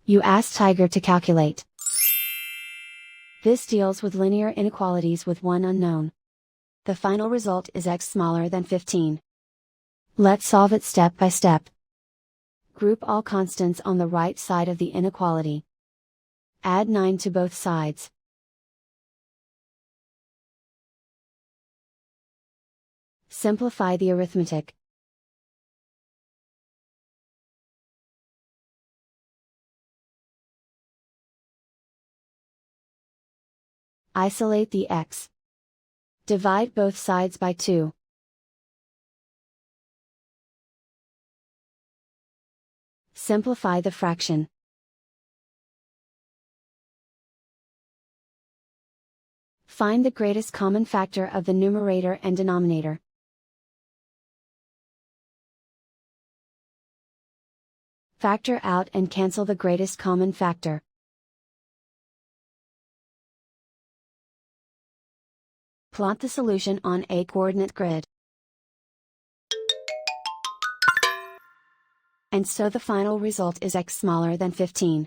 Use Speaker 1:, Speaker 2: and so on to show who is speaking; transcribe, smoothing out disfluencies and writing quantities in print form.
Speaker 1: You ask Tiger to calculate. This deals with linear inequalities with one unknown. The final result is x smaller than 15. Let's solve it step by step. Group all constants on the right side of the inequality. Add 9 to both sides. Simplify the arithmetic. Isolate the x. Divide both sides by 2. Simplify the fraction. Find the greatest common factor of the numerator and denominator. Factor out and cancel the greatest common factor. Plot the solution on a coordinate grid. And so the final result is x smaller than 15.